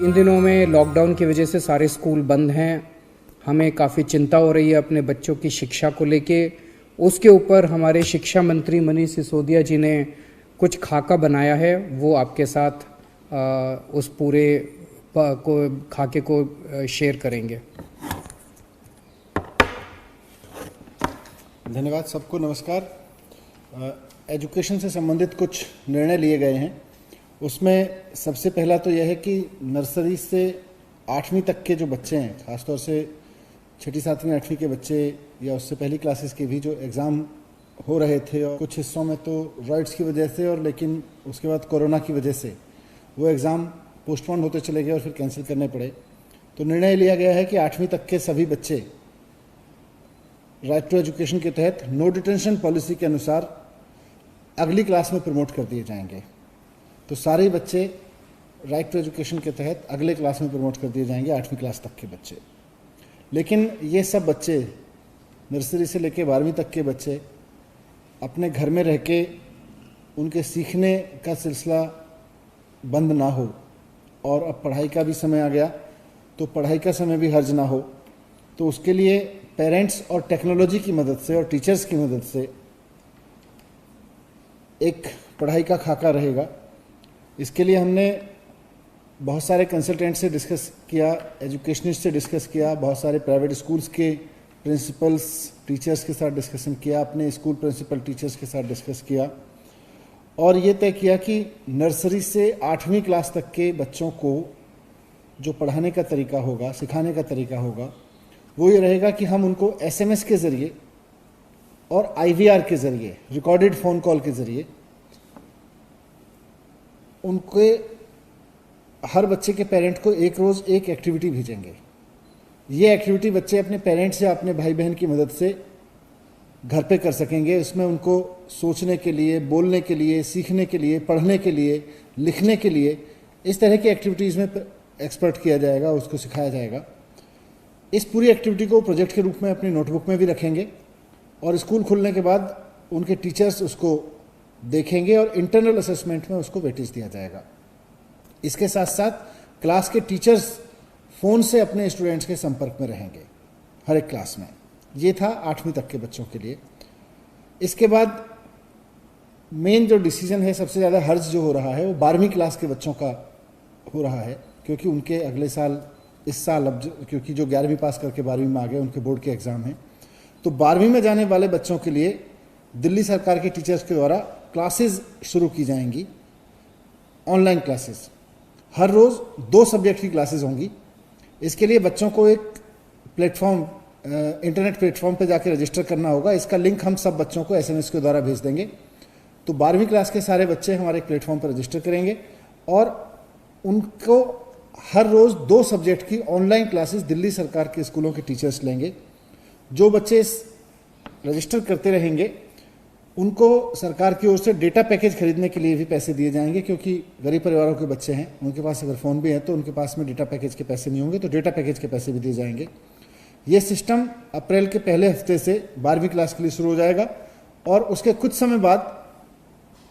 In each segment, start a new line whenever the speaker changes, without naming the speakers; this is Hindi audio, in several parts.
इन दिनों में लॉकडाउन की वजह से सारे स्कूल बंद हैं। हमें काफ़ी चिंता हो रही है अपने बच्चों की शिक्षा को लेके। उसके ऊपर हमारे शिक्षा मंत्री मनीष सिसोदिया जी ने कुछ खाका बनाया है, वो आपके साथ उस पूरे खाके को शेयर करेंगे।
धन्यवाद। सबको नमस्कार। एजुकेशन से संबंधित कुछ निर्णय लिए गए हैं। उसमें सबसे पहला तो यह है कि नर्सरी से 8वीं तक के जो बच्चे हैं, ख़ासतौर से 6ठी 7वीं 8वीं के बच्चे या उससे पहली क्लासेस के भी जो एग्ज़ाम हो रहे थे, और कुछ हिस्सों में तो रॉइड्स की वजह से और लेकिन उसके बाद कोरोना की वजह से वो एग्ज़ाम पोस्टपोन होते चले गए और फिर कैंसिल करने पड़े। तो निर्णय लिया गया है कि 8वीं तक के सभी बच्चे राइट टू एजुकेशन के तहत नो डिटेंशन पॉलिसी के अनुसार अगली क्लास में प्रमोट कर दिए जाएंगे। तो सारे बच्चे राइट टू एजुकेशन के तहत अगले क्लास में प्रमोट कर दिए जाएंगे, 8वीं क्लास तक के बच्चे। लेकिन ये सब बच्चे नर्सरी से लेकर 12वीं तक के बच्चे अपने घर में रह के उनके सीखने का सिलसिला बंद ना हो, और अब पढ़ाई का भी समय आ गया तो पढ़ाई का समय भी हर्ज ना हो। तो उसके लिए पेरेंट्स और टेक्नोलॉजी की मदद से और टीचर्स की मदद से एक पढ़ाई का खाका रहेगा। इसके लिए हमने बहुत सारे कंसल्टेंट से डिस्कस किया, एजुकेशनिस्ट से डिस्कस किया, बहुत सारे प्राइवेट स्कूल्स के प्रिंसिपल्स टीचर्स के साथ डिस्कशन किया, अपने स्कूल प्रिंसिपल टीचर्स के साथ डिस्कस किया, और ये तय किया कि नर्सरी से 8वीं क्लास तक के बच्चों को जो पढ़ाने का तरीका होगा, सिखाने का तरीका होगा, वो ये रहेगा कि हम उनको SMS के ज़रिए और IVR के ज़रिए, रिकॉर्डेड फ़ोन कॉल के ज़रिए, उनके हर बच्चे के पेरेंट को एक रोज़ एक एक्टिविटी भेजेंगे। ये एक्टिविटी बच्चे अपने पेरेंट्स या अपने भाई बहन की मदद से घर पे कर सकेंगे। इसमें उनको सोचने के लिए, बोलने के लिए, सीखने के लिए, पढ़ने के लिए, लिखने के लिए, इस तरह की एक्टिविटीज़ में एक्सपर्ट किया जाएगा, उसको सिखाया जाएगा। इस पूरी एक्टिविटी को प्रोजेक्ट के रूप में अपनी नोटबुक में भी रखेंगे, और स्कूल खुलने के बाद उनके टीचर्स उसको देखेंगे और इंटरनल असेसमेंट में उसको वेटेज दिया जाएगा। इसके साथ साथ क्लास के टीचर्स फ़ोन से अपने स्टूडेंट्स के संपर्क में रहेंगे हर एक क्लास में। ये था 8वीं तक के बच्चों के लिए। इसके बाद मेन जो डिसीजन है, सबसे ज़्यादा हर्ज जो हो रहा है, वो 12वीं क्लास के बच्चों का हो रहा है, क्योंकि उनके अगले साल, इस साल अब क्योंकि जो 11वीं पास करके 12वीं में आ गए, उनके बोर्ड के एग्ज़ाम हैं। तो 12वीं में जाने वाले बच्चों के लिए दिल्ली सरकार के टीचर्स के द्वारा क्लासेस शुरू की जाएंगी, ऑनलाइन क्लासेस। हर रोज़ 2 सब्जेक्ट की क्लासेस होंगी। इसके लिए बच्चों को एक प्लेटफॉर्म, इंटरनेट प्लेटफॉर्म पे जाके रजिस्टर करना होगा। इसका लिंक हम सब बच्चों को SMS के द्वारा भेज देंगे। तो 12वीं क्लास के सारे बच्चे हमारे एक प्लेटफॉर्म पर रजिस्टर करेंगे, और उनको हर रोज़ 2 सब्जेक्ट की ऑनलाइन क्लासेस दिल्ली सरकार के स्कूलों के टीचर्स लेंगे। जो बच्चे रजिस्टर करते रहेंगे उनको सरकार की ओर से डेटा पैकेज खरीदने के लिए भी पैसे दिए जाएंगे, क्योंकि गरीब परिवारों के बच्चे हैं, उनके पास अगर फ़ोन भी है तो उनके पास में डेटा पैकेज के पैसे नहीं होंगे, तो डेटा पैकेज के पैसे भी दिए जाएंगे। ये सिस्टम अप्रैल के पहले हफ्ते से 12वीं क्लास के लिए शुरू हो जाएगा, और उसके कुछ समय बाद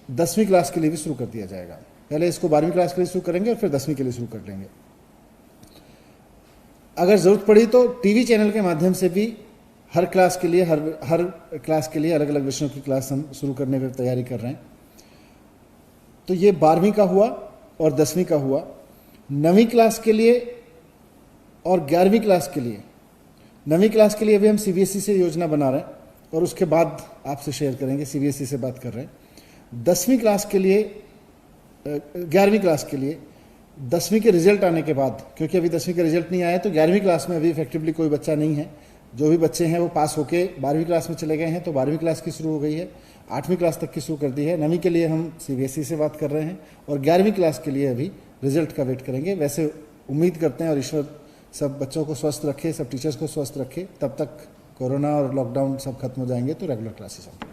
10वीं क्लास के लिए भी शुरू कर दिया जाएगा। पहले इसको 12वीं क्लास के लिए शुरू करेंगे और फिर 10वीं के लिए शुरू कर लेंगे। अगर ज़रूरत पड़ी तो टीवी चैनल के माध्यम से भी हर क्लास के लिए, हर क्लास के लिए अलग अलग विषयों की क्लास हम शुरू करने पर तैयारी कर रहे हैं। तो ये 12वीं का हुआ और 10वीं का हुआ। 9वीं क्लास के लिए और 11वीं क्लास के लिए, 9वीं क्लास के लिए अभी हम CBSE से योजना बना रहे हैं, और उसके बाद आपसे शेयर करेंगे, CBSE से बात कर रहे हैं। 10वीं क्लास के लिए, 11वीं क्लास के लिए 10वीं के रिजल्ट आने के बाद, क्योंकि अभी 10वीं का रिजल्ट नहीं आया, तो 11वीं क्लास में अभी इफेक्टिवली कोई बच्चा नहीं है। जो भी बच्चे हैं वो पास होके 12वीं क्लास में चले गए हैं, तो 12वीं क्लास की शुरू हो गई है, 8वीं क्लास तक की शुरू कर दी है। 9वीं के लिए हम CBSE से बात कर रहे हैं, और 11वीं क्लास के लिए अभी रिजल्ट का वेट करेंगे। वैसे उम्मीद करते हैं, और ईश्वर सब बच्चों को स्वस्थ रखे, सब टीचर्स को स्वस्थ रखे, तब तक कोरोना और लॉकडाउन सब खत्म हो जाएंगे तो रेगुलर क्लासेस होंगे।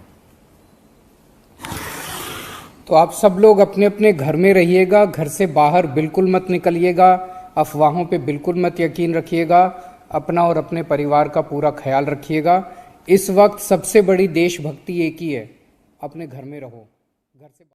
तो आप सब लोग अपने अपने घर में रहिएगा, घर से बाहर बिल्कुल मत निकलिएगा, अफवाहों पे बिल्कुल मत यकीन रखिएगा, अपना और अपने परिवार का पूरा ख्याल रखिएगा। इस वक्त सबसे बड़ी देशभक्ति एक ही है, अपने घर में रहो, घर से